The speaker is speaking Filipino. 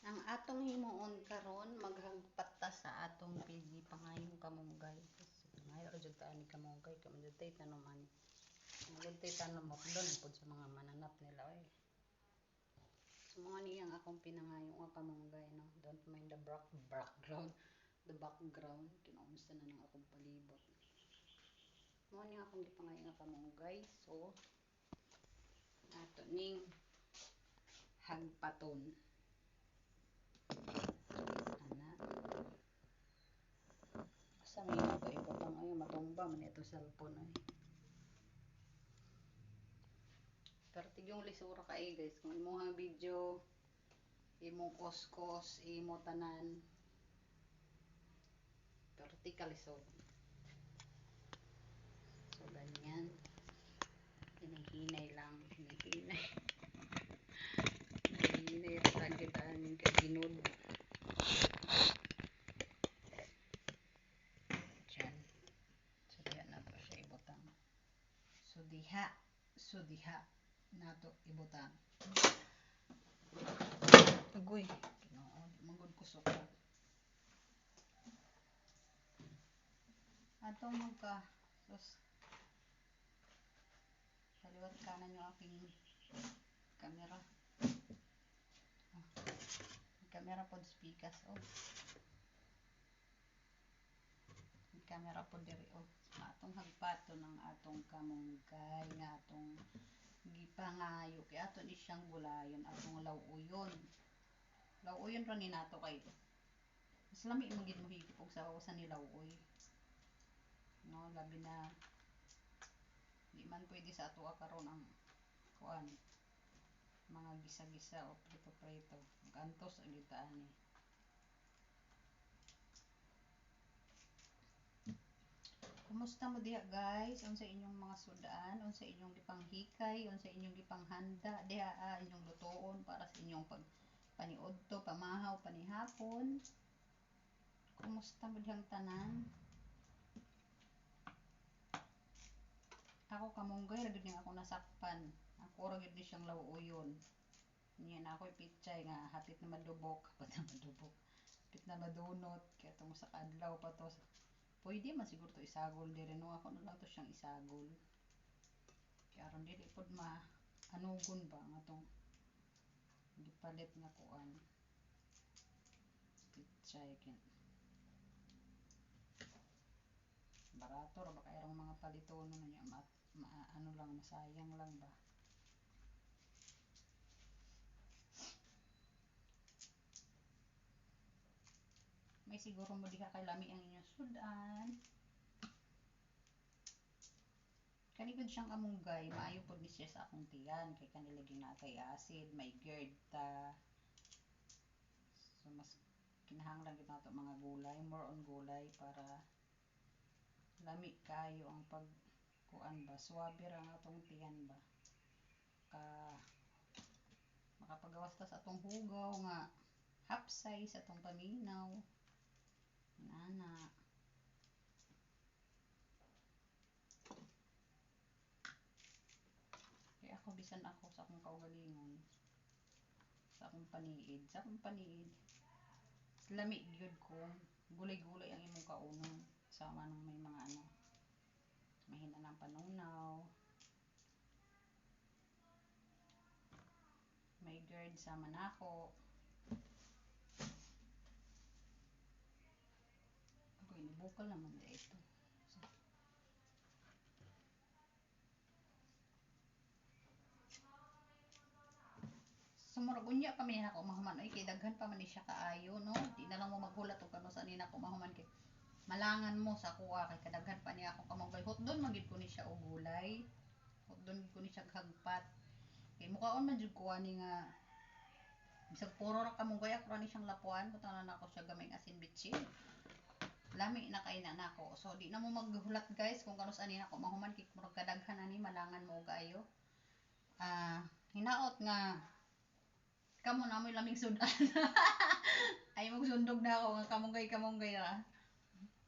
Ang atong himuon karon maghagpat ta sa atong pigi pangayong kamunggay. Ngayon ra jud ta ani kamunggay kay man jud tay tanom ani. Magud tay tanom hotdon pud sa mga mananap nila oy. So mga niyang akong pinangayong nga kamunggay no. Don't mind the background. The background kinaumusta na nang akong palibot. Mga niyang akong gipangayong nga kamunggay. So ato ning hagpaton. Sa may ito ibutang ay matumba man ito cellphone ay. Pero tigyong lisura kay guys kung imong video imong kuskus imo tanan vertical lisod. So ganyan. Hinahinay lang, hinahinay. Hinahinay ra kita aning kaginod. Diha nato ibutang. Agoy, Ginoo, di magud kusok ko. Atong magka sus. Kaliwat kanan yung aking camera. Camera pod speakers oh. Camera pod diri oh. Atong hagpato ng atong kamunggay nga atong gipangayo kay ato ni siyang gulayon atong lawuyon. Lawuyon ra ni nato kay mas lami mo gid mo higop og sa ni lawuy. No, labi na di man pwede sa ato karon ang kuan mga gisa-gisa o prito-prito. Gantos ang gitaan ni. Kumusta mo diha guys? Unsa inyong mga sudaan? Unsa inyong gipanghikay? Unsa inyong gipanghanda diha inyong lutoon para sa inyong paniudto, pamahaw, panihapon? Kumusta mo dihang tanan? Ako kamunggay ra gid ako nasakpan. Ako ra gid ni siyang lawuyon. Niya na ako'y pichay nga hapit na madubok, hapit na madunot kaya tong sa kadlaw pa to. Pwede man siguro to isagol diri no ako na lang to siyang isagol. Kaya aron dili pod anugon ba nga tong gipalit nga kuan. Pichay kin. Barato ra ba kay arong mga paliton na niya ano lang masayang lang ba. May siguro mo diha kay lami ang inyong sudan. Kani gud siyang kamunggay, maayo pod ni siya sa akong tiyan kay kanilaging natay acid, may GERD ta. So mas kinahanglan gid nato mga gulay, more on gulay para lami kayo ang pag kuan ba, swabe ra ang atong tiyan ba. Makapagawas ta sa atong hugaw nga hapsay sa atong paminaw. Nana. Kaya ako bisan ako sa akong kaugalingon sa akong paniid. Lami gyud ko. Gulay-gulay ang imong kaunon sama nang may mga ano. Mahina ng panunaw. May GERD sama nako. Ako inibukal naman da ito. Sumurag unya pa man ako mahuman oy kay daghan pa man ni siya kaayo no. Di na lang mo maghulat og kano sa nina ko mahuman kay malangan mo sa kuha kay kadaghan pa niya ako kamunggay. Hotdon man gid ko ni siya og gulay. Hotdon ko ni siya hagpat. Kay mukaon man jud ko ani nga bisag puro ra kamunggay ako ra ni siyang lapuan butang na ako siya gamay asin bitsin. Lami na kay na nako. So di na mo maghulat guys kung kano sa nina ko mahuman kay murag kadaghan ani malangan mo og kaayo. Hinaot nga kamo na mo'y lamig sudan. Ay magsundog na ako nga kamunggay ra.